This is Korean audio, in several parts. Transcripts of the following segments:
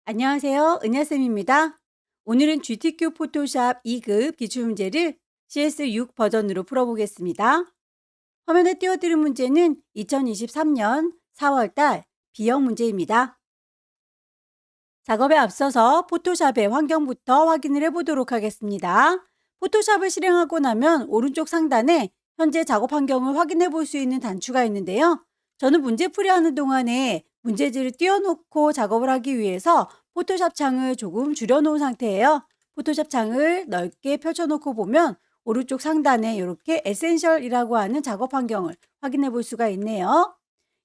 안녕하세요. 은하쌤입니다. 오늘은 GTQ 포토샵 2급 기출문제를 CS6 버전으로 풀어보겠습니다. 화면에 띄워드린 문제는 2023년 4월달 B형 문제입니다. 작업에 앞서서 포토샵의 환경부터 확인을 해보도록 하겠습니다. 포토샵을 실행하고 나면 오른쪽 상단에 현재 작업 환경을 확인해 볼 수 있는 단추가 있는데요. 저는 문제풀이하는 동안에 문제지를 띄워놓고 작업을 하기 위해서 포토샵 창을 조금 줄여놓은 상태예요. 포토샵 창을 넓게 펼쳐놓고 보면 오른쪽 상단에 이렇게 에센셜이라고 하는 작업 환경을 확인해 볼 수가 있네요.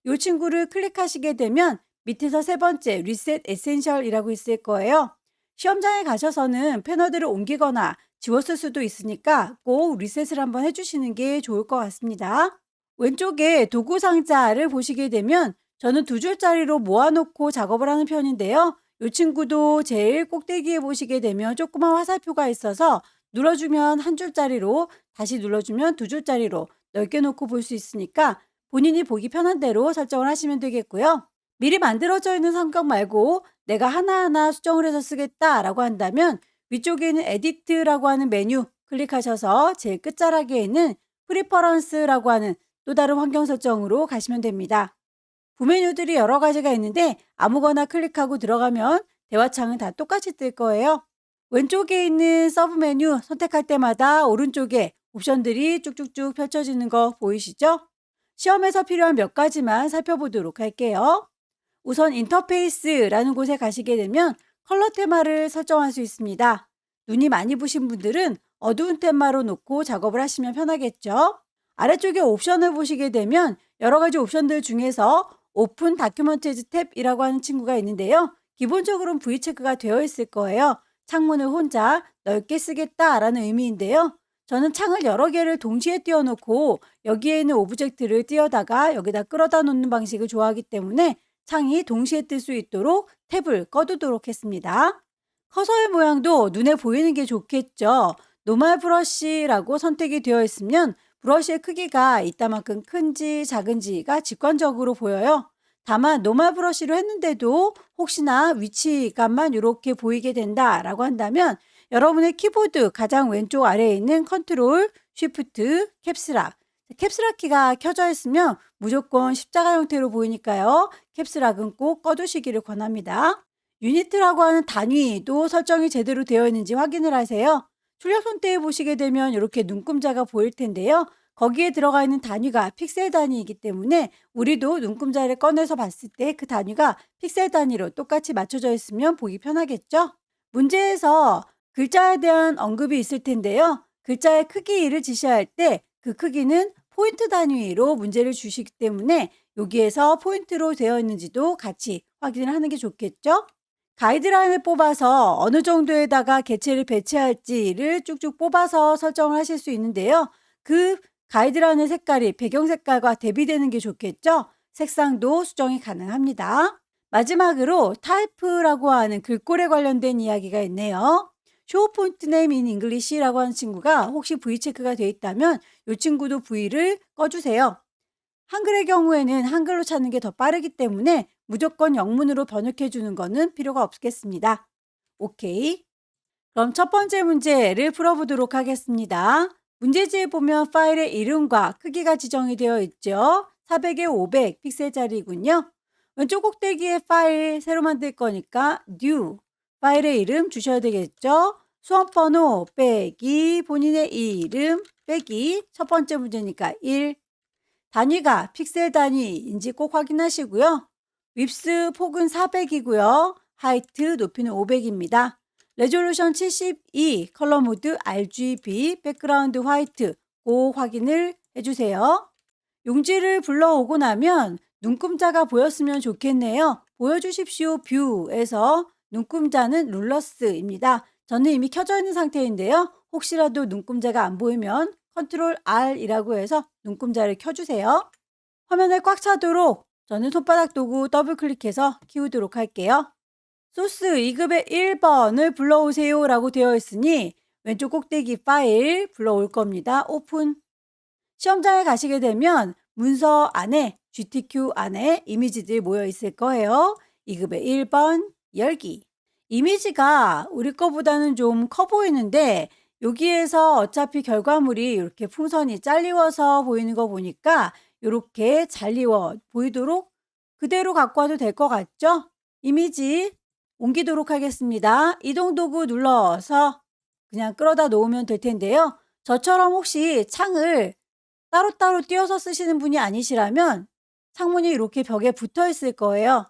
이 친구를 클릭하시게 되면 밑에서 세 번째 리셋 에센셜이라고 있을 거예요. 시험장에 가셔서는 패널들을 옮기거나 지웠을 수도 있으니까 꼭 리셋을 한번 해주시는 게 좋을 것 같습니다. 왼쪽에 도구 상자를 보시게 되면 저는 두 줄짜리로 모아놓고 작업을 하는 편인데요. 이 친구도 제일 꼭대기에 보시게 되면 조그만 화살표가 있어서 눌러주면 한 줄짜리로, 다시 눌러주면 두 줄짜리로 넓게 놓고 볼 수 있으니까 본인이 보기 편한 대로 설정을 하시면 되겠고요. 미리 만들어져 있는 성격 말고 내가 하나하나 수정을 해서 쓰겠다라고 한다면 위쪽에 있는 에디트라고 하는 메뉴 클릭하셔서 제일 끝자락에 있는 프리퍼런스라고 하는 또 다른 환경 설정으로 가시면 됩니다. 부메뉴들이 여러 가지가 있는데 아무거나 클릭하고 들어가면 대화창은 다 똑같이 뜰 거예요. 왼쪽에 있는 서브 메뉴 선택할 때마다 오른쪽에 옵션들이 쭉쭉쭉 펼쳐지는 거 보이시죠? 시험에서 필요한 몇 가지만 살펴보도록 할게요. 우선 인터페이스라는 곳에 가시게 되면 컬러 테마를 설정할 수 있습니다. 눈이 많이 부신 분들은 어두운 테마로 놓고 작업을 하시면 편하겠죠. 아래쪽에 옵션을 보시게 되면 여러 가지 옵션들 중에서 오픈 다큐먼티즈 탭이라고 하는 친구가 있는데요. 기본적으로는 V 체크가 되어 있을 거예요. 창문을 혼자 넓게 쓰겠다라는 의미인데요. 저는 창을 여러 개를 동시에 띄워놓고 여기에 있는 오브젝트를 띄어다가 여기다 끌어다 놓는 방식을 좋아하기 때문에 창이 동시에 뜰 수 있도록 탭을 꺼두도록 했습니다. 커서의 모양도 눈에 보이는 게 좋겠죠. 노멀 브러쉬라고 선택이 되어 있으면 브러쉬의 크기가 이따만큼 큰지 작은지가 직관적으로 보여요. 다만 노멀 브러쉬로 했는데도 혹시나 위치감만 이렇게 보이게 된다라고 한다면 여러분의 키보드 가장 왼쪽 아래에 있는 컨트롤, 쉬프트, 캡스락. 캡스락 키가 켜져 있으면 무조건 십자가 형태로 보이니까요. 캡스락은 꼭 꺼두시기를 권합니다. 유니트라고 하는 단위도 설정이 제대로 되어 있는지 확인을 하세요. 출력 손대에 보시게 되면 이렇게 눈금자가 보일 텐데요. 거기에 들어가 있는 단위가 픽셀 단위이기 때문에 우리도 눈금자를 꺼내서 봤을 때 그 단위가 픽셀 단위로 똑같이 맞춰져 있으면 보기 편하겠죠? 문제에서 글자에 대한 언급이 있을 텐데요. 글자의 크기를 지시할 때 그 크기는 포인트 단위로 문제를 주시기 때문에 여기에서 포인트로 되어 있는지도 같이 확인을 하는 게 좋겠죠? 가이드라인을 뽑아서 어느 정도에다가 개체를 배치할지를 쭉쭉 뽑아서 설정을 하실 수 있는데요. 그 가이드라인의 색깔이 배경 색깔과 대비되는 게 좋겠죠? 색상도 수정이 가능합니다. 마지막으로 타입라고 하는 글꼴에 관련된 이야기가 있네요. 쇼 폰트 네임 인 잉글리시라고 하는 친구가 혹시 V 체크가 되어 있다면 이 친구도 V를 꺼주세요. 한글의 경우에는 한글로 찾는 게 더 빠르기 때문에 무조건 영문으로 번역해 주는 거는 필요가 없겠습니다. 오케이. 그럼 첫 번째 문제를 풀어보도록 하겠습니다. 문제지에 보면 파일의 이름과 크기가 지정이 되어 있죠. 400에 500 픽셀짜리군요. 왼쪽 꼭대기에 파일 새로 만들 거니까 new 파일의 이름 주셔야 되겠죠. 수험번호 빼기 본인의 이름 빼기 첫 번째 문제니까 1 단위가 픽셀 단위인지 꼭 확인하시고요. width 폭은 400이고요. 하이트 높이는 500입니다. 레졸루션 72, 컬러 모드 RGB, 백그라운드 화이트 꼭 확인을 해주세요. 용지를 불러오고 나면 눈금자가 보였으면 좋겠네요. 보여주십시오 뷰에서 눈금자는 룰러스입니다. 저는 이미 켜져 있는 상태인데요. 혹시라도 눈금자가 안 보이면 컨트롤 R이라고 해서 눈금자를 켜주세요. 화면에 꽉 차도록 저는 손바닥 도구 더블 클릭해서 키우도록 할게요. 소스 2급의 1번을 불러오세요 라고 되어 있으니 왼쪽 꼭대기 파일 불러올 겁니다. 오픈. 시험장에 가시게 되면 문서 안에 GTQ 안에 이미지들이 모여 있을 거예요. 2급의 1번 열기. 이미지가 우리 거보다는 좀 커 보이는데 여기에서 어차피 결과물이 이렇게 풍선이 잘리워서 보이는 거 보니까 요렇게 잘리워 보이도록 그대로 갖고 와도 될 것 같죠? 이미지 옮기도록 하겠습니다. 이동 도구 눌러서 그냥 끌어다 놓으면 될 텐데요. 저처럼 혹시 창을 따로따로 띄어서 쓰시는 분이 아니시라면 창문이 이렇게 벽에 붙어 있을 거예요.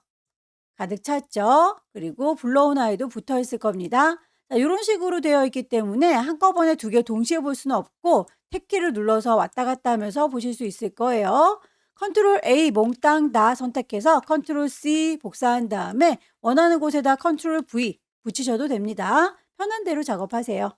가득 찼죠? 그리고 불러온 아이도 붙어 있을 겁니다. 자, 이런 식으로 되어 있기 때문에 한꺼번에 두 개 동시에 볼 수는 없고 탭키를 눌러서 왔다 갔다 하면서 보실 수 있을 거예요. 컨트롤 A 몽땅 다 선택해서 컨트롤 C 복사한 다음에 원하는 곳에다 컨트롤 V 붙이셔도 됩니다. 편한 대로 작업하세요.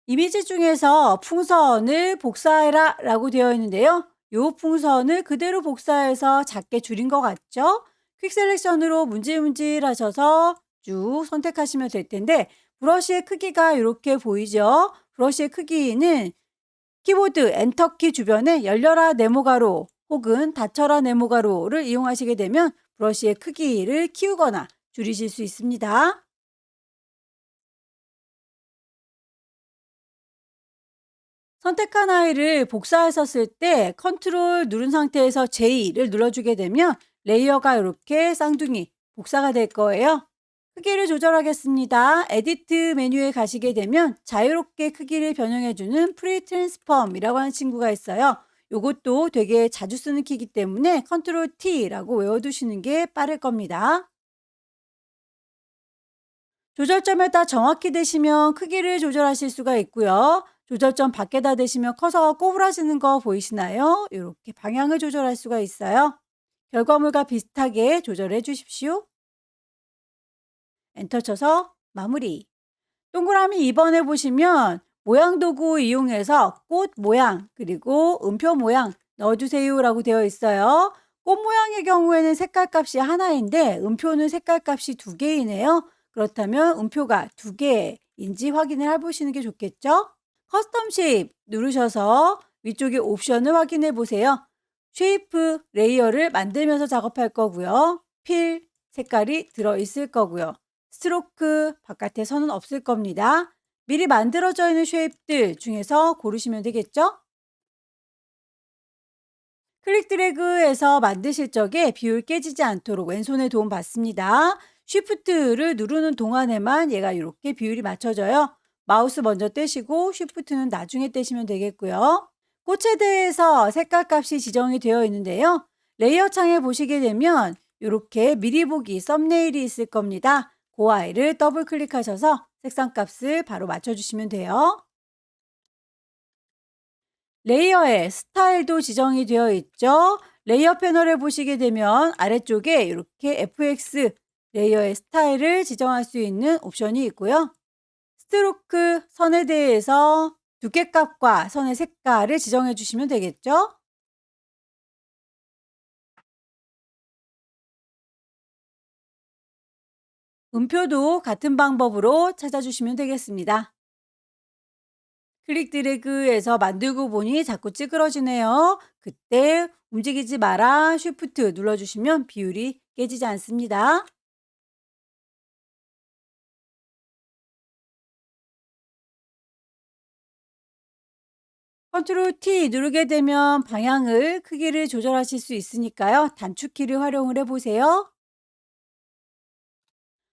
이미지 중에서 풍선을 복사해라 라고 되어 있는데요. 이 풍선을 그대로 복사해서 작게 줄인 것 같죠? 퀵 셀렉션으로 문질문질 하셔서 쭉 선택하시면 될 텐데 브러쉬의 크기가 이렇게 보이죠? 브러쉬의 크기는 키보드 엔터키 주변에 열려라 네모가로 혹은 닫혀라 네모가로를 이용하시게 되면 브러쉬의 크기를 키우거나 줄이실 수 있습니다. 선택한 아이를 복사했었을 때 컨트롤 누른 상태에서 J를 눌러주게 되면 레이어가 이렇게 쌍둥이 복사가 될 거예요. 크기를 조절하겠습니다. 에디트 메뉴에 가시게 되면 자유롭게 크기를 변형해주는 프리 트랜스폼이라고 하는 친구가 있어요. 이것도 되게 자주 쓰는 키이기 때문에 컨트롤 T라고 외워두시는 게 빠를 겁니다. 조절점에다 정확히 대시면 크기를 조절하실 수가 있고요. 조절점 밖에다 대시면 커서가 꼬부라지는 거 보이시나요? 이렇게 방향을 조절할 수가 있어요. 결과물과 비슷하게 조절해 주십시오. 엔터 쳐서 마무리. 동그라미 2번에 보시면 모양 도구 이용해서 꽃 모양 그리고 음표 모양 넣어주세요 라고 되어 있어요. 꽃 모양의 경우에는 색깔 값이 하나인데 음표는 색깔 값이 두 개이네요. 그렇다면 음표가 두 개인지 확인을 해보시는 게 좋겠죠? 커스텀 쉐입 누르셔서 위쪽에 옵션을 확인해 보세요. 쉐이프 레이어를 만들면서 작업할 거고요. 필 색깔이 들어있을 거고요. 스트로크 바깥에 선은 없을 겁니다. 미리 만들어져 있는 쉐입들 중에서 고르시면 되겠죠? 클릭 드래그해서 만드실 적에 비율 깨지지 않도록 왼손의 도움 받습니다. 쉬프트를 누르는 동안에만 얘가 이렇게 비율이 맞춰져요. 마우스 먼저 떼시고 쉬프트는 나중에 떼시면 되겠고요. 꽃에 대해서 색깔 값이 지정이 되어 있는데요. 레이어 창에 보시게 되면 이렇게 미리 보기 썸네일이 있을 겁니다. 그 아이를 더블 클릭하셔서 색상 값을 바로 맞춰주시면 돼요. 레이어의 스타일도 지정이 되어 있죠. 레이어 패널에 보시게 되면 아래쪽에 이렇게 FX 레이어의 스타일을 지정할 수 있는 옵션이 있고요. 스트로크 선에 대해서 두께값과 선의 색깔을 지정해 주시면 되겠죠. 음표도 같은 방법으로 찾아주시면 되겠습니다. 클릭 드래그해서 만들고 보니 자꾸 찌그러지네요. 그때 움직이지 마라 쉬프트 눌러주시면 비율이 깨지지 않습니다. 컨트롤 T 누르게 되면 방향을 크기를 조절하실 수 있으니까요. 단축키를 활용을 해보세요.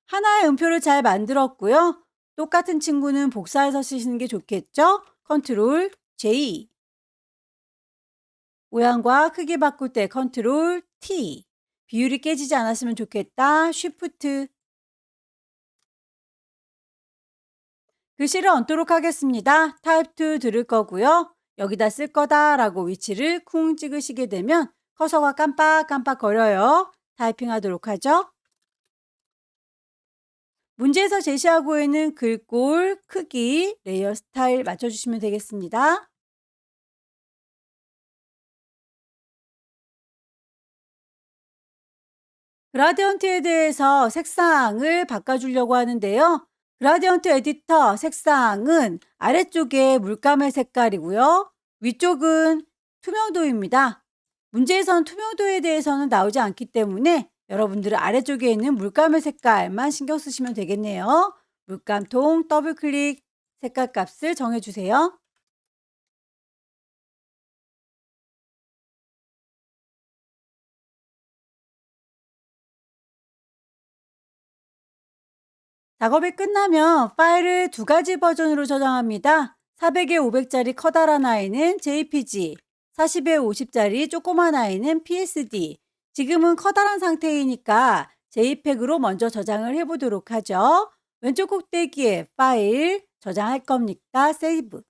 하나의 음표를 잘 만들었고요. 똑같은 친구는 복사해서 쓰시는 게 좋겠죠? 컨트롤 J. 모양과 크기 바꿀 때 컨트롤 T. 비율이 깨지지 않았으면 좋겠다. 쉬프트. 글씨를 얹도록 하겠습니다. 타입 2 들을 거고요. 여기다 쓸 거다라고 위치를 쿵 찍으시게 되면 커서가 깜빡깜빡 거려요. 타이핑 하도록 하죠. 문제에서 제시하고 있는 글꼴, 크기, 레이어 스타일 맞춰주시면 되겠습니다. 그라디언트에 대해서 색상을 바꿔주려고 하는데요. 그라디언트 에디터 색상은 아래쪽에 물감의 색깔이고요. 위쪽은 투명도입니다. 문제에선 투명도에 대해서는 나오지 않기 때문에 여러분들은 아래쪽에 있는 물감의 색깔만 신경 쓰시면 되겠네요. 물감통 더블 클릭 색깔 값을 정해주세요. 작업이 끝나면 파일을 두 가지 버전으로 저장합니다. 400에 500짜리 커다란 아이는 JPG, 40에 50짜리 조그만 아이는 PSD. 지금은 커다란 상태이니까 JPEG으로 먼저 저장을 해보도록 하죠. 왼쪽 꼭대기에 파일 저장할 겁니까? 세이브.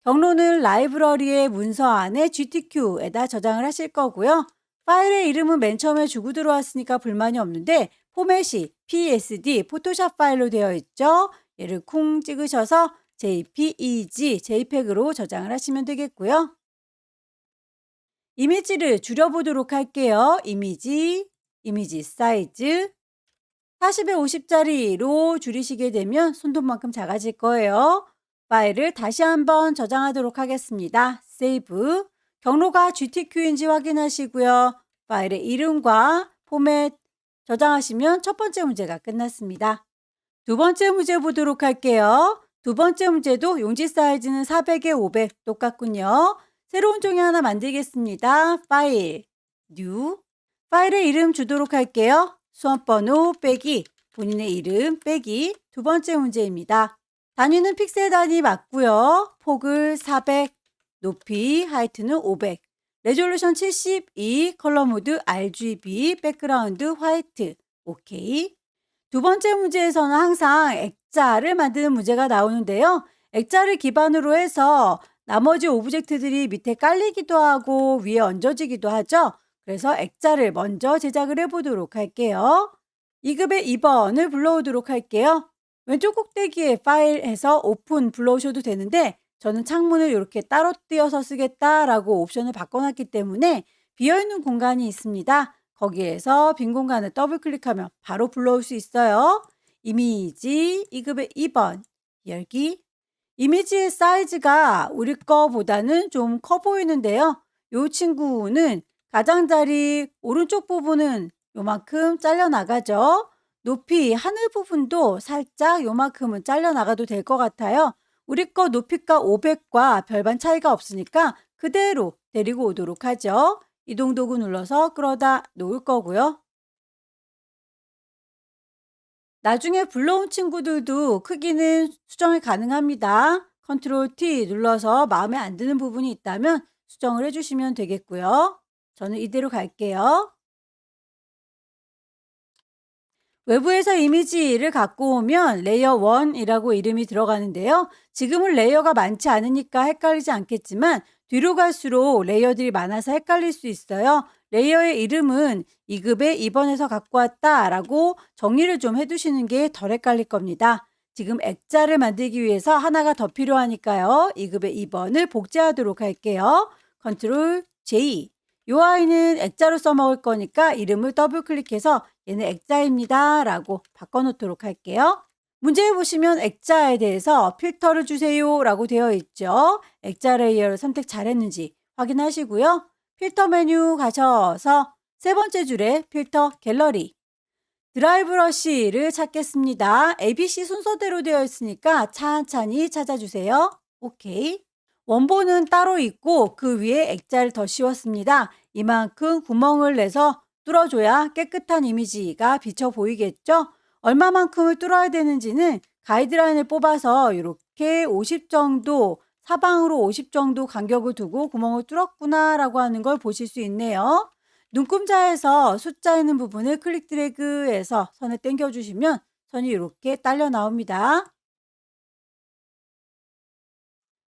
경로는 라이브러리의 문서 안에 GTQ에다 저장을 하실 거고요. 파일의 이름은 맨 처음에 주고 들어왔으니까 불만이 없는데 포맷이 PSD, 포토샵 파일로 되어 있죠. 얘를 쿵 찍으셔서 JPEG, JPEG으로 저장을 하시면 되겠고요. 이미지를 줄여보도록 할게요. 이미지 사이즈 40에 50짜리로 줄이시게 되면 손톱만큼 작아질 거예요. 파일을 다시 한번 저장하도록 하겠습니다. 세이브. 경로가 GTQ인지 확인하시고요. 파일의 이름과 포맷 저장하시면 첫 번째 문제가 끝났습니다. 두 번째 문제 보도록 할게요. 두 번째 문제도 용지 사이즈는 400에 500 똑같군요. 새로운 종이 하나 만들겠습니다. 파일, 뉴. 파일의 이름 주도록 할게요. 수험번호 빼기, 본인의 이름 빼기. 두 번째 문제입니다. 단위는 픽셀 단위 맞고요. 폭을 400, 높이, 하이트는 500. 레졸루션 72, 컬러 모드 RGB, 백그라운드 화이트. 오케이. 두 번째 문제에서는 항상 액자를 만드는 문제가 나오는데요. 액자를 기반으로 해서 나머지 오브젝트들이 밑에 깔리기도 하고 위에 얹어지기도 하죠. 그래서 액자를 먼저 제작을 해보도록 할게요. 2급의 2번을 불러오도록 할게요. 왼쪽 꼭대기에 파일에서 오픈 불러오셔도 되는데 저는 창문을 이렇게 따로 띄어서 쓰겠다라고 옵션을 바꿔놨기 때문에 비어있는 공간이 있습니다. 거기에서 빈 공간을 더블 클릭하면 바로 불러올 수 있어요. 이미지 2급의 2번 열기. 이미지의 사이즈가 우리 거보다는 좀 커 보이는데요. 이 친구는 가장자리 오른쪽 부분은 요만큼 잘려나가죠. 높이 하늘 부분도 살짝 요만큼은 잘려나가도 될 것 같아요. 우리 거 높이가 500과 별반 차이가 없으니까 그대로 데리고 오도록 하죠. 이동 도구 눌러서 끌어다 놓을 거고요. 나중에 불러온 친구들도 크기는 수정이 가능합니다. 컨트롤 T 눌러서 마음에 안 드는 부분이 있다면 수정을 해주시면 되겠고요. 저는 이대로 갈게요. 외부에서 이미지를 갖고 오면 레이어 1이라고 이름이 들어가는데요. 지금은 레이어가 많지 않으니까 헷갈리지 않겠지만 뒤로 갈수록 레이어들이 많아서 헷갈릴 수 있어요. 레이어의 이름은 2급의 2번에서 갖고 왔다라고 정리를 좀 해두시는 게 덜 헷갈릴 겁니다. 지금 액자를 만들기 위해서 하나가 더 필요하니까요. 2급의 2번을 복제하도록 할게요. 컨트롤 J. 이 아이는 액자로 써먹을 거니까 이름을 더블 클릭해서 얘는 액자입니다 라고 바꿔놓도록 할게요. 문제에 보시면 액자에 대해서 필터를 주세요 라고 되어 있죠. 액자 레이어를 선택 잘했는지 확인하시고요. 필터 메뉴 가셔서 세 번째 줄에 필터 갤러리 드라이 브러쉬를 찾겠습니다. ABC 순서대로 되어 있으니까 찬찬히 찾아주세요. 오케이. 원본은 따로 있고 그 위에 액자를 더 씌웠습니다. 이만큼 구멍을 내서 뚫어줘야 깨끗한 이미지가 비쳐 보이겠죠? 얼마만큼을 뚫어야 되는지는 가이드라인을 뽑아서 이렇게 50 정도, 사방으로 50 정도 간격을 두고 구멍을 뚫었구나 라고 하는 걸 보실 수 있네요. 눈금자에서 숫자 있는 부분을 클릭 드래그해서 선을 당겨주시면 선이 이렇게 딸려 나옵니다.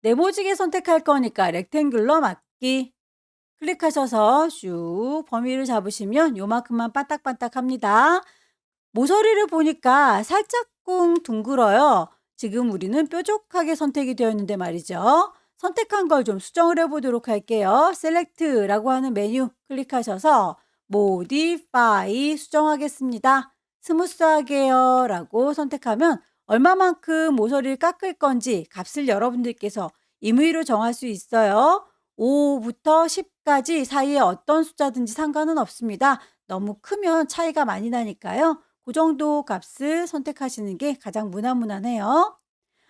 네모지게 선택할 거니까 렉탱귤러 맞기 클릭하셔서 슉 범위를 잡으시면 요만큼만 반딱반딱합니다. 모서리를 보니까 살짝쿵 둥글어요. 지금 우리는 뾰족하게 선택이 되어 있는데 말이죠. 선택한 걸 좀 수정을 해보도록 할게요. 셀렉트라고 하는 메뉴 클릭하셔서 모디파이 수정하겠습니다. 스무스하게요 라고 선택하면 얼마만큼 모서리를 깎을 건지 값을 여러분들께서 임의로 정할 수 있어요. 5부터 10까지 사이에 어떤 숫자든지 상관은 없습니다. 너무 크면 차이가 많이 나니까요. 그 정도 값을 선택하시는 게 가장 무난무난해요.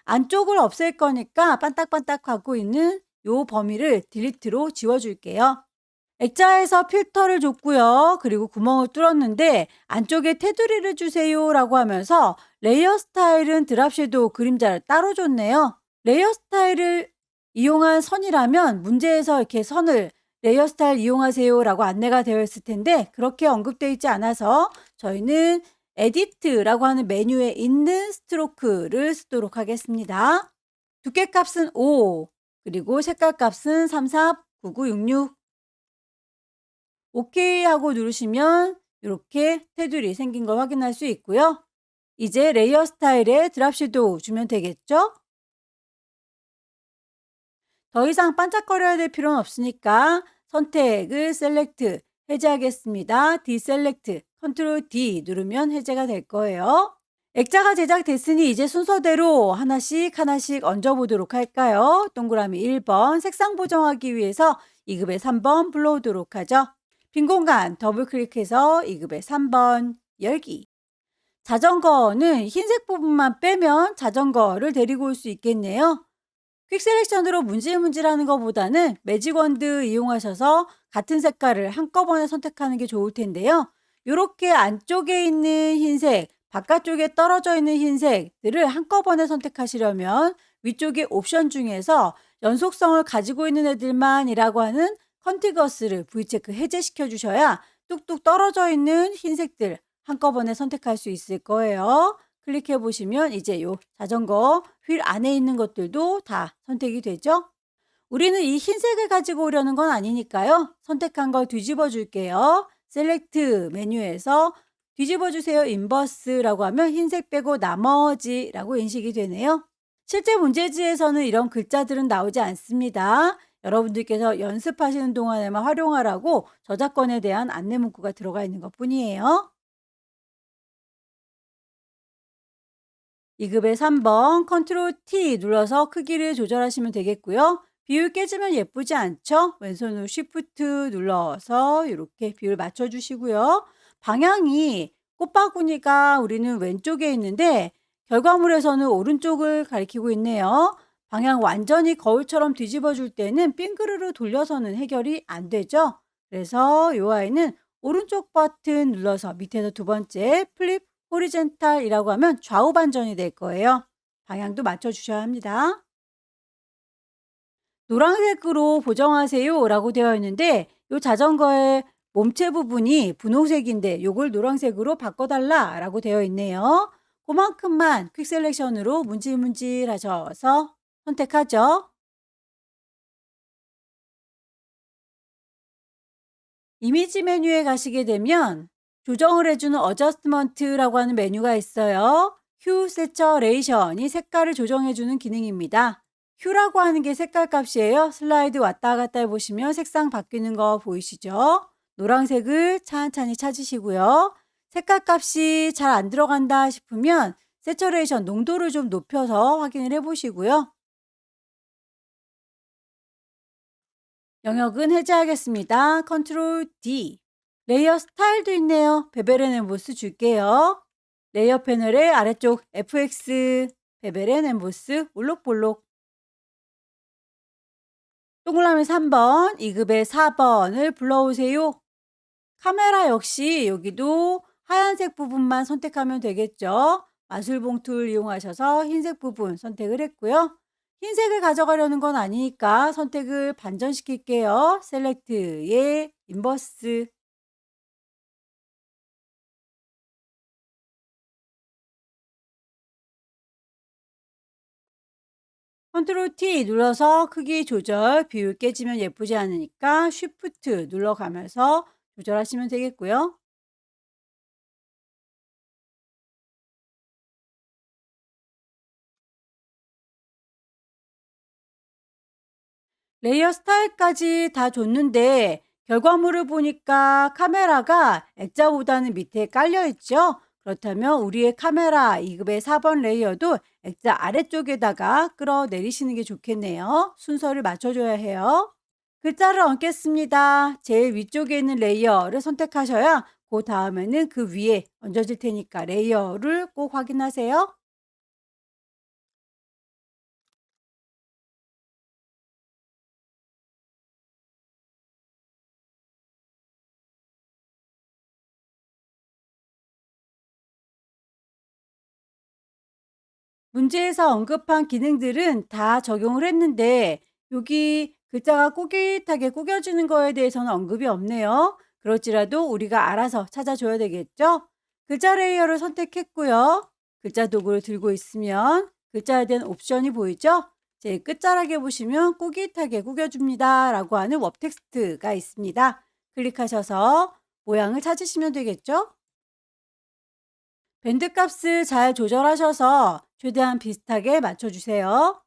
안쪽을 없앨 거니까 반딱반딱하고 있는 요 범위를 딜리트로 지워줄게요. 액자에서 필터를 줬고요. 그리고 구멍을 뚫었는데 안쪽에 테두리를 주세요라고 하면서 레이어 스타일은 드랍 섀도우 그림자를 따로 줬네요. 레이어 스타일을 이용한 선이라면 문제에서 이렇게 선을 레이어 스타일 이용하세요라고 안내가 되어 있을 텐데 그렇게 언급되어 있지 않아서 저희는 에디트라고 하는 메뉴에 있는 스트로크를 쓰도록 하겠습니다. 두께 값은 5, 그리고 색깔 값은 349966. 오케이 하고 누르시면 이렇게 테두리 생긴 걸 확인할 수 있고요. 이제 레이어 스타일에 드랍 섀도우 주면 되겠죠? 더 이상 반짝거려야 될 필요는 없으니까 선택을 셀렉트 해제하겠습니다. 디셀렉트 컨트롤 D 누르면 해제가 될 거예요. 액자가 제작됐으니 이제 순서대로 하나씩 하나씩 얹어보도록 할까요? 동그라미 1번 색상 보정하기 위해서 2급의 3번 불러오도록 하죠. 빈 공간 더블 클릭해서 2급의 3번 열기. 자전거는 흰색 부분만 빼면 자전거를 데리고 올 수 있겠네요. 퀵 셀렉션으로 문질문질하는 것보다는 매직 원드 이용하셔서 같은 색깔을 한꺼번에 선택하는 게 좋을 텐데요. 이렇게 안쪽에 있는 흰색, 바깥쪽에 떨어져 있는 흰색들을 한꺼번에 선택하시려면 위쪽에 옵션 중에서 연속성을 가지고 있는 애들만이라고 하는 컨티거스를 V체크 해제시켜 주셔야 뚝뚝 떨어져 있는 흰색들 한꺼번에 선택할 수 있을 거예요. 클릭해 보시면 이제 요 자전거 휠 안에 있는 것들도 다 선택이 되죠. 우리는 이 흰색을 가지고 오려는 건 아니니까요. 선택한 걸 뒤집어 줄게요. 셀렉트 메뉴에서 뒤집어 주세요. 인버스라고 하면 흰색 빼고 나머지라고 인식이 되네요. 실제 문제지에서는 이런 글자들은 나오지 않습니다. 여러분들께서 연습하시는 동안에만 활용하라고 저작권에 대한 안내 문구가 들어가 있는 것뿐이에요. 2급의 3번 컨트롤 T 눌러서 크기를 조절하시면 되겠고요. 비율 깨지면 예쁘지 않죠? 왼손으로 Shift 눌러서 이렇게 비율 맞춰주시고요. 방향이 꽃바구니가 우리는 왼쪽에 있는데 결과물에서는 오른쪽을 가리키고 있네요. 방향 완전히 거울처럼 뒤집어 줄 때는 빙그르르 돌려서는 해결이 안 되죠. 그래서 이 아이는 오른쪽 버튼 눌러서 밑에서 두 번째 플립 호리젠탈이라고 하면 좌우 반전이 될 거예요. 방향도 맞춰 주셔야 합니다. 노란색으로 보정하세요 라고 되어 있는데 이 자전거의 몸체 부분이 분홍색인데 이걸 노란색으로 바꿔달라 라고 되어 있네요. 그만큼만 퀵 셀렉션으로 문질문질 하셔서 선택하죠. 이미지 메뉴에 가시게 되면 조정을 해주는 어저스트먼트라고 하는 메뉴가 있어요. 휴 세처레이션이 색깔을 조정해주는 기능입니다. 휴라고 하는 게 색깔 값이에요. 슬라이드 왔다 갔다 해보시면 색상 바뀌는 거 보이시죠? 노란색을 찬찬히 찾으시고요. 색깔 값이 잘 안 들어간다 싶으면 세처레이션 농도를 좀 높여서 확인을 해보시고요. 영역은 해제하겠습니다. 컨트롤 D. 레이어 스타일도 있네요. 베벨앤 엠보스 줄게요. 레이어 패널의 아래쪽 FX 베벨앤 엠보스 올록볼록. 동그라미 3번, 2급의 4번을 불러오세요. 카메라 역시 여기도 하얀색 부분만 선택하면 되겠죠. 마술봉 툴 이용하셔서 흰색 부분 선택을 했고요. 흰색을 가져가려는 건 아니니까 선택을 반전시킬게요. 셀렉트의 인버스. 컨트롤 T 눌러서 크기 조절, 비율 깨지면 예쁘지 않으니까 쉬프트 눌러가면서 조절하시면 되겠고요. 레이어 스타일까지 다 줬는데 결과물을 보니까 카메라가 액자보다는 밑에 깔려 있죠. 그렇다면 우리의 카메라 2급의 4번 레이어도 액자 아래쪽에다가 끌어내리시는 게 좋겠네요. 순서를 맞춰줘야 해요. 글자를 얹겠습니다. 제일 위쪽에 있는 레이어를 선택하셔야 그 다음에는 그 위에 얹어질 테니까 레이어를 꼭 확인하세요. 문제에서 언급한 기능들은 다 적용을 했는데 여기 글자가 꾸깃하게 꾸겨지는 거에 대해서는 언급이 없네요. 그렇지라도 우리가 알아서 찾아줘야 되겠죠? 글자 레이어를 선택했고요. 글자 도구를 들고 있으면 글자에 대한 옵션이 보이죠? 제일 끝자락에 보시면 꾸깃하게 꾸겨줍니다 라고 하는 웹 텍스트가 있습니다. 클릭하셔서 모양을 찾으시면 되겠죠? 밴드 값을 잘 조절하셔서 최대한 비슷하게 맞춰주세요.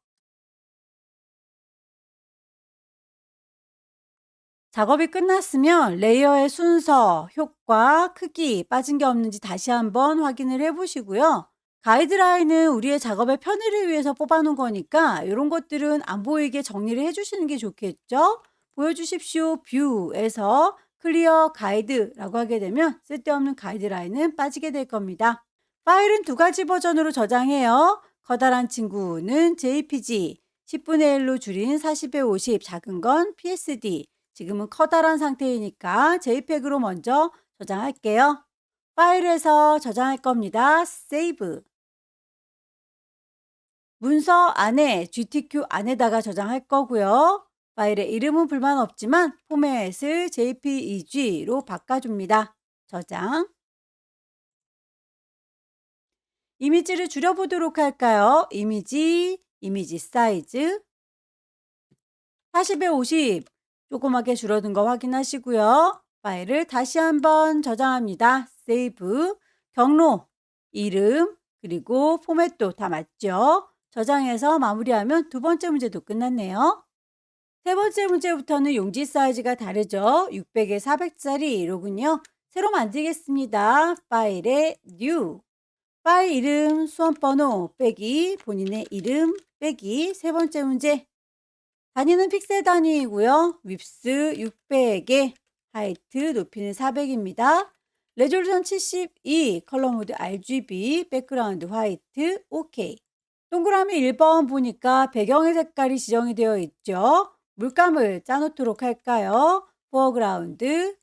작업이 끝났으면 레이어의 순서, 효과, 크기 빠진 게 없는지 다시 한번 확인을 해보시고요. 가이드라인은 우리의 작업의 편의를 위해서 뽑아놓은 거니까 이런 것들은 안 보이게 정리를 해주시는 게 좋겠죠? 보여주십시오. 뷰에서 클리어 가이드라고 하게 되면 쓸데없는 가이드라인은 빠지게 될 겁니다. 파일은 두 가지 버전으로 저장해요. 커다란 친구는 JPG, 10분의 1로 줄인 40에 50 작은 건 PSD. 지금은 커다란 상태이니까 JPEG으로 먼저 저장할게요. 파일에서 저장할 겁니다. 세이브. 문서 안에 GTQ 안에다가 저장할 거고요. 파일의 이름은 불만 없지만 포맷을 JPEG로 바꿔줍니다. 저장. 이미지를 줄여보도록 할까요? 이미지 사이즈 40에 50 조그맣게 줄어든 거 확인하시고요. 파일을 다시 한번 저장합니다. 세이브, 경로, 이름, 그리고 포맷도 다 맞죠? 저장해서 마무리하면 두 번째 문제도 끝났네요. 세 번째 문제부터는 용지 사이즈가 다르죠? 600에 400짜리로군요. 새로 만들겠습니다. 파일에 New. 파일 이름, 수험번호 빼기, 본인의 이름 빼기. 세 번째 문제. 단위는 픽셀 단위이고요. 윕스 600에 하이트 높이는 400입니다. 레졸루션 72, 컬러 모드 RGB, 백그라운드 화이트, OK. 동그라미 1번 보니까 배경의 색깔이 지정이 되어 있죠. 물감을 짜놓도록 할까요? 포어그라운드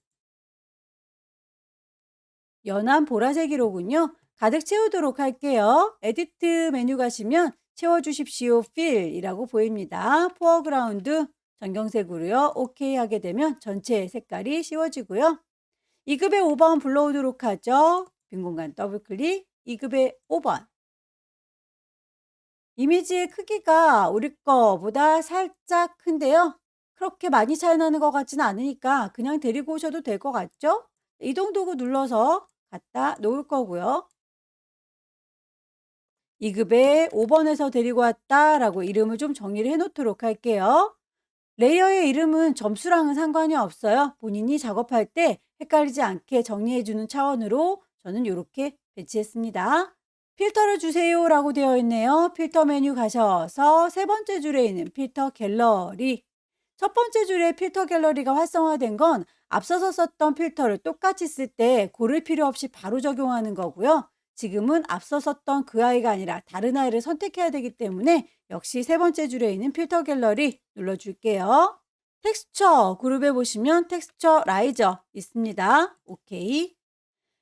연한 보라색이로군요. 가득 채우도록 할게요. 에디트 메뉴 가시면 채워주십시오. 필이라고 보입니다. 포어그라운드 전경색으로요. OK 하게 되면 전체 색깔이 씌워지고요. 2급의 5번 불러오도록 하죠. 빈 공간 더블클릭. 2급의 5번. 이미지의 크기가 우리 거보다 살짝 큰데요. 그렇게 많이 차이 나는 것 같지는 않으니까 그냥 데리고 오셔도 될 것 같죠? 이동 도구 눌러서 갖다 놓을 거고요. 2급에 5번에서 데리고 왔다라고 이름을 좀 정리를 해 놓도록 할게요. 레이어의 이름은 점수랑은 상관이 없어요. 본인이 작업할 때 헷갈리지 않게 정리해 주는 차원으로 저는 이렇게 배치했습니다. 필터를 주세요라고 되어 있네요. 필터 메뉴 가셔서 세 번째 줄에 있는 필터 갤러리. 첫 번째 줄에 필터 갤러리가 활성화된 건 앞서서 썼던 필터를 똑같이 쓸 때 고를 필요 없이 바로 적용하는 거고요. 지금은 앞서 썼던 그 아이가 아니라 다른 아이를 선택해야 되기 때문에 역시 세 번째 줄에 있는 필터 갤러리 눌러줄게요. 텍스처 그룹에 보시면 텍스처 라이저 있습니다. 오케이.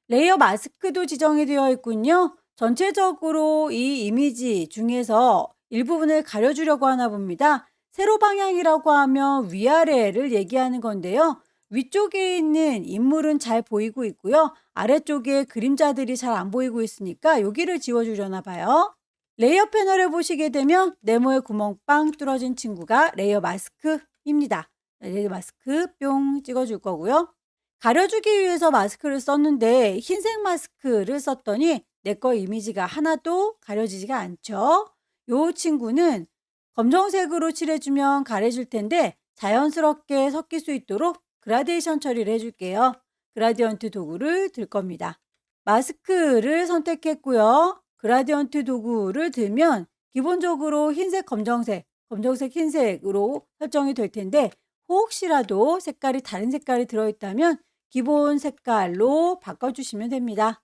레이어 마스크도 지정이 되어 있군요. 전체적으로 이 이미지 중에서 일부분을 가려주려고 하나 봅니다. 세로 방향이라고 하면 위아래를 얘기하는 건데요. 위쪽에 있는 인물은 잘 보이고 있고요. 아래쪽에 그림자들이 잘 안 보이고 있으니까 여기를 지워주려나 봐요. 레이어 패널에 보시게 되면 네모의 구멍 빵 뚫어진 친구가 레이어 마스크입니다. 레이어 마스크 뿅 찍어줄 거고요. 가려주기 위해서 마스크를 썼는데 흰색 마스크를 썼더니 내 거 이미지가 하나도 가려지지가 않죠. 요 친구는 검정색으로 칠해주면 가려질 텐데 자연스럽게 섞일 수 있도록 그라데이션 처리를 해줄게요. 그라디언트 도구를 들 겁니다. 마스크를 선택했고요. 그라디언트 도구를 들면 기본적으로 흰색, 검정색, 검정색, 흰색으로 설정이 될 텐데 혹시라도 색깔이 다른 색깔이 들어있다면 기본 색깔로 바꿔주시면 됩니다.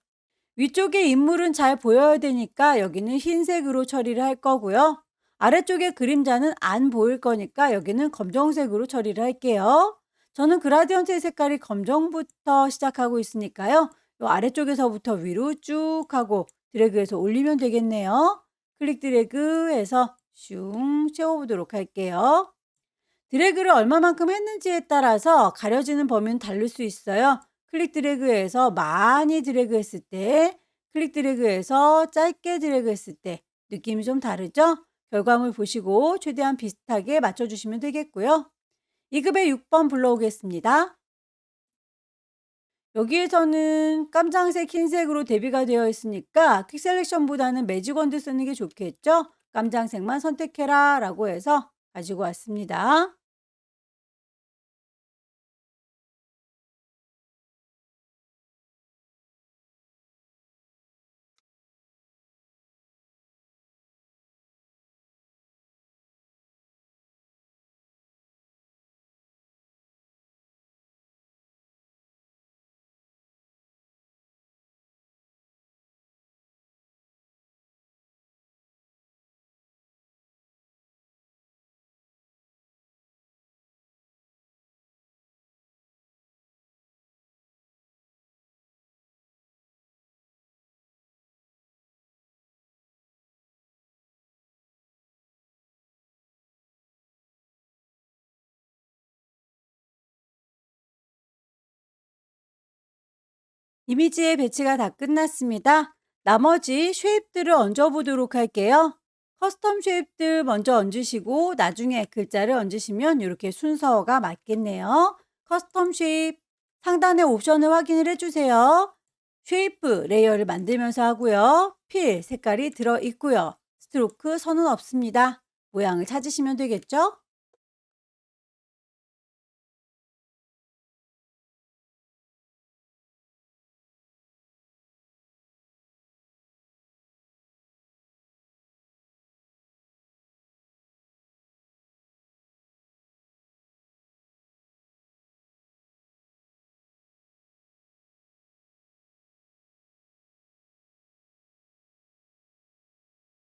위쪽에 인물은 잘 보여야 되니까 여기는 흰색으로 처리를 할 거고요. 아래쪽에 그림자는 안 보일 거니까 여기는 검정색으로 처리를 할게요. 저는 그라디언트의 색깔이 검정부터 시작하고 있으니까요. 요 아래쪽에서부터 위로 쭉 하고 드래그해서 올리면 되겠네요. 클릭 드래그해서 슝 채워보도록 할게요. 드래그를 얼마만큼 했는지에 따라서 가려지는 범위는 다를 수 있어요. 클릭 드래그해서 많이 드래그했을 때, 클릭 드래그해서 짧게 드래그했을 때 느낌이 좀 다르죠? 결과물 보시고 최대한 비슷하게 맞춰주시면 되겠고요. 2급의 6번 불러오겠습니다. 여기에서는 깜장색, 흰색으로 대비가 되어 있으니까 퀵 셀렉션보다는 매직 원드 쓰는 게 좋겠죠? 깜장색만 선택해라 라고 해서 가지고 왔습니다. 이미지의 배치가 다 끝났습니다. 나머지 쉐입들을 얹어보도록 할게요. 커스텀 쉐입들 먼저 얹으시고 나중에 글자를 얹으시면 이렇게 순서가 맞겠네요. 커스텀 쉐입 상단의 옵션을 확인을 해주세요. 쉐이프 레이어를 만들면서 하고요. 필 색깔이 들어있고요. 스트로크 선은 없습니다. 모양을 찾으시면 되겠죠?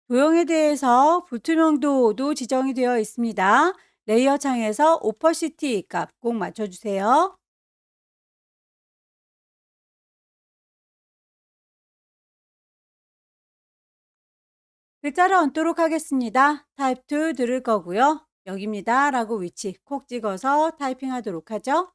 도형에 대해서 불투명도도 지정이 되어 있습니다. 레이어 창에서 오퍼시티 값 꼭 맞춰주세요. 글자를 얹도록 하겠습니다. 타입 2 들을 거고요. 여기입니다 라고 위치 콕 찍어서 타이핑하도록 하죠.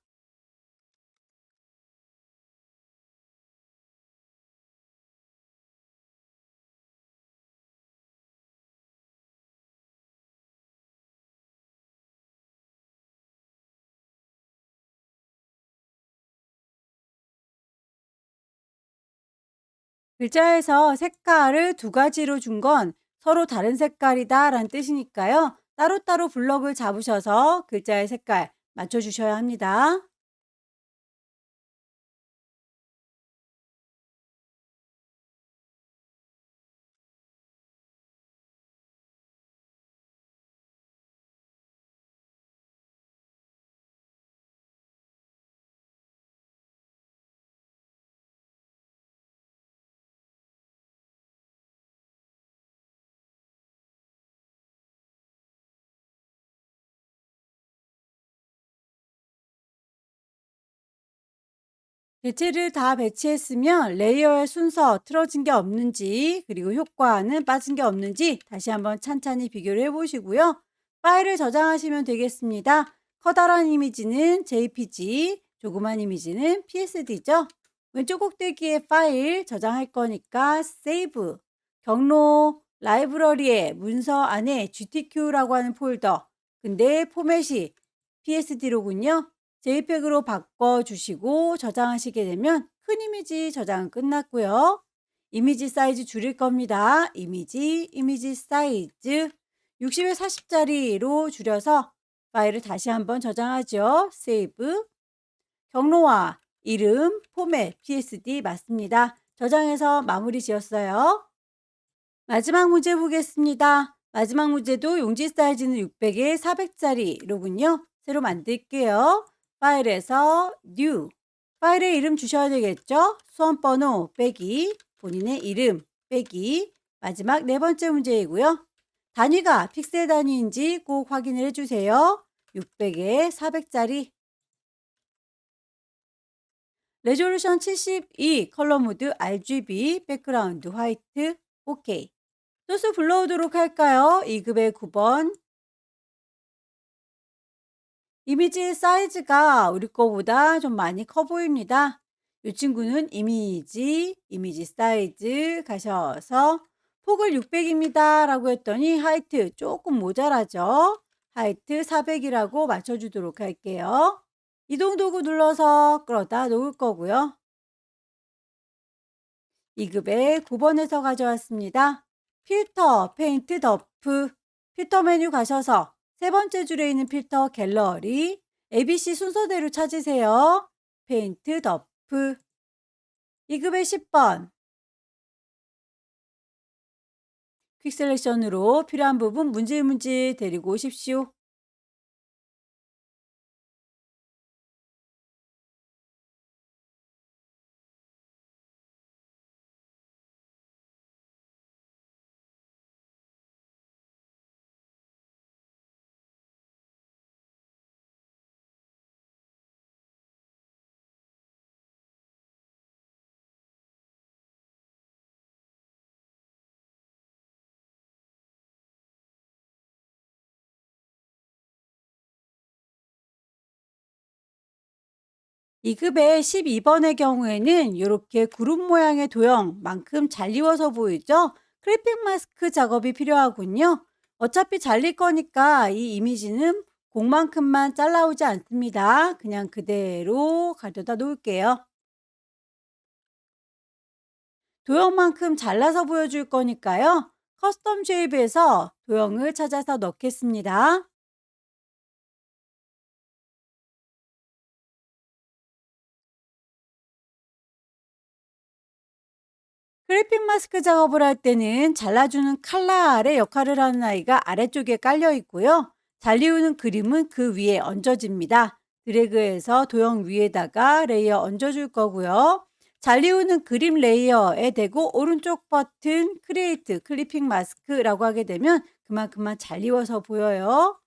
글자에서 색깔을 두 가지로 준 건 서로 다른 색깔이다 라는 뜻이니까요. 따로따로 블럭을 잡으셔서 글자의 색깔 맞춰주셔야 합니다. 배치를 다 배치했으면 레이어의 순서 틀어진 게 없는지 그리고 효과는 빠진 게 없는지 다시 한번 찬찬히 비교를 해보시고요. 파일을 저장하시면 되겠습니다. 커다란 이미지는 JPG, 조그만 이미지는 PSD죠. 왼쪽 꼭대기에 파일 저장할 거니까 세이브, 경로 라이브러리의 문서 안에 GTQ라고 하는 폴더, 근데 포맷이 PSD로군요. JPEG으로 바꿔주시고 저장하시게 되면 큰 이미지 저장은 끝났고요. 이미지 사이즈 줄일 겁니다. 이미지 사이즈 60에 40짜리로 줄여서 파일을 다시 한번 저장하죠. 세이브, 경로와 이름, 포맷, PSD 맞습니다. 저장해서 마무리 지었어요. 마지막 문제 보겠습니다. 마지막 문제도 용지 사이즈는 600에 400짜리로군요. 새로 만들게요. 파일에서 New, 파일의 이름 주셔야 되겠죠? 수험번호 빼기 본인의 이름 빼기 마지막 네 번째 문제이고요. 단위가 픽셀 단위인지 꼭 확인을 해주세요. 600에 400짜리 레졸루션 72 컬러 모드 RGB 백그라운드 화이트 OK. 소스 불러오도록 할까요? 2급의 9번. 이미지 사이즈가 우리 거보다 좀 많이 커 보입니다. 이 친구는 이미지 사이즈 가셔서 폭을 600입니다 라고 했더니 하이트 조금 모자라죠. 하이트 400이라고 맞춰주도록 할게요. 이동 도구 눌러서 끌어다 놓을 거고요. 2급의 9번에서 가져왔습니다. 필터, 페인트, 더프. 필터 메뉴 가셔서 세 번째 줄에 있는 필터 갤러리, ABC 순서대로 찾으세요. 페인트, 더프. 2급의 10번. 퀵 셀렉션으로 필요한 부분 문질문질 데리고 오십시오. 이 급의 12번의 경우에는 이렇게 그룹 모양의 도형만큼 잘 이워서 보이죠? 크리핑 마스크 작업이 필요하군요. 어차피 잘릴 거니까 이 이미지는 공만큼만 잘라오지 않습니다. 그냥 그대로 가져다 놓을게요. 도형만큼 잘라서 보여줄 거니까요. 커스텀 쉐입에서 도형을 찾아서 넣겠습니다. 크래핑 마스크 작업을 할 때는 잘라주는 칼라 아래 역할을 하는 아이가 아래쪽에 깔려 있고요. 잘리우는 그림은 그 위에 얹어집니다. 드래그해서 도형 위에다가 레이어 얹어줄 거고요. 잘리우는 그림 레이어에 대고 오른쪽 버튼 크리에이트 클리핑 마스크라고 하게 되면 그만큼만 잘리워서 보여요.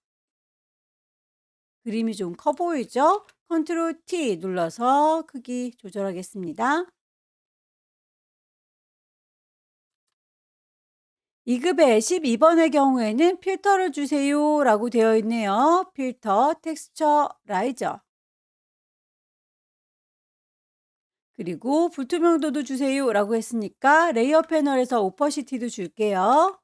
그림이 좀 커 보이죠? 컨트롤 T 눌러서 크기 조절하겠습니다. 2급의 12번의 경우에는 필터를 주세요 라고 되어 있네요. 필터, 텍스처, 라이저. 그리고 불투명도도 주세요 라고 했으니까 레이어 패널에서 오퍼시티도 줄게요.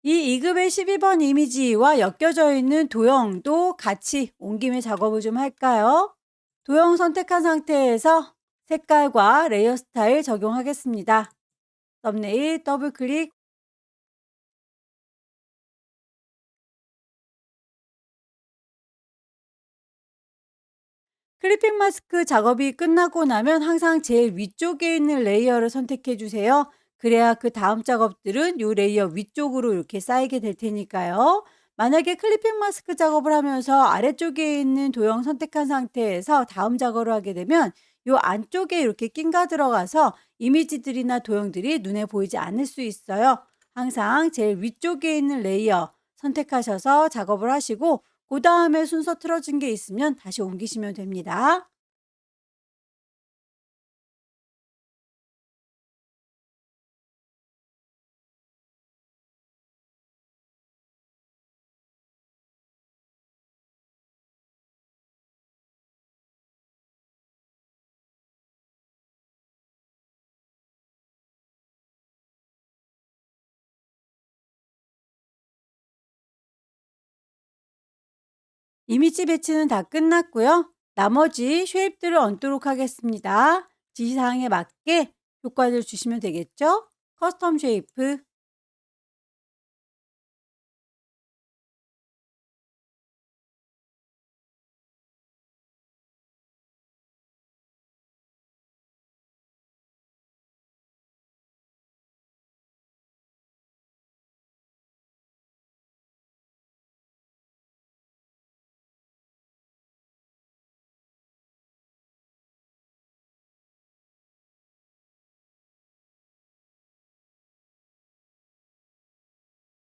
이 2급의 12번 이미지와 엮여져 있는 도형도 같이 온 김에 작업을 좀 할까요? 도형 선택한 상태에서 색깔과 레이어 스타일 적용하겠습니다. 썸네일 더블 클릭. 클리핑 마스크 작업이 끝나고 나면 항상 제일 위쪽에 있는 레이어를 선택해 주세요. 그래야 그 다음 작업들은 이 레이어 위쪽으로 이렇게 쌓이게 될 테니까요. 만약에 클리핑 마스크 작업을 하면서 아래쪽에 있는 도형 선택한 상태에서 다음 작업을 하게 되면 이 안쪽에 이렇게 낀가 들어가서 이미지들이나 도형들이 눈에 보이지 않을 수 있어요. 항상 제일 위쪽에 있는 레이어 선택하셔서 작업을 하시고 그다음에 순서 틀어진 게 있으면 다시 옮기시면 됩니다. 이미지 배치는 다 끝났고요. 나머지 쉐입들을 얹도록 하겠습니다. 지시사항에 맞게 효과를 주시면 되겠죠? 커스텀 쉐이프.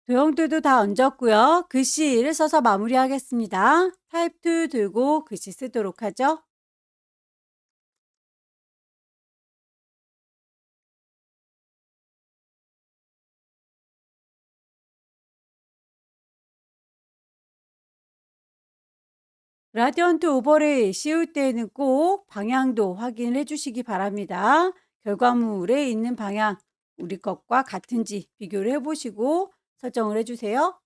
도형들도 다 얹었고요. 글씨를 써서 마무리하겠습니다. 타입 툴 들고 글씨 쓰도록 하죠. 그라디언트 오버레이 씌울 때는 꼭 방향도 확인을 해주시기 바랍니다. 결과물에 있는 방향, 우리 것과 같은지 비교를 해보시고 설정을 해주세요.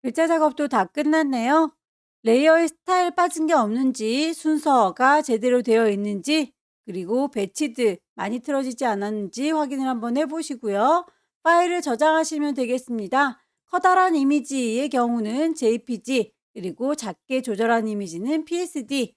글자 작업도 다 끝났네요. 레이어의 스타일 빠진 게 없는지, 순서가 제대로 되어 있는지, 그리고 배치들 많이 틀어지지 않았는지 확인을 한번 해보시고요. 파일을 저장하시면 되겠습니다. 커다란 이미지의 경우는 JPG, 그리고 작게 조절한 이미지는 PSD.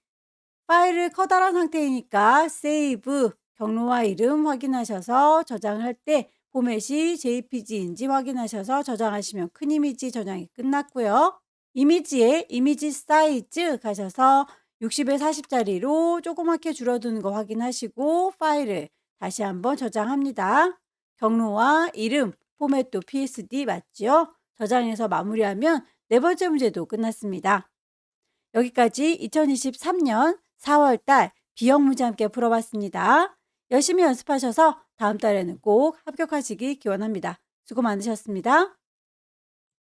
파일을 커다란 상태이니까 세이브, 경로와 이름 확인하셔서 저장할 때 포맷이 JPG인지 확인하셔서 저장하시면 큰 이미지 저장이 끝났고요. 이미지에 이미지 사이즈 가셔서 60에 40짜리로 조그맣게 줄어드는 거 확인하시고 파일을 다시 한번 저장합니다. 경로와 이름, 포맷도 PSD 맞죠? 저장해서 마무리하면 네 번째 문제도 끝났습니다. 여기까지 2023년 4월 달 B형 문제 함께 풀어봤습니다. 열심히 연습하셔서 다음 달에는 꼭 합격하시기 기원합니다. 수고 많으셨습니다.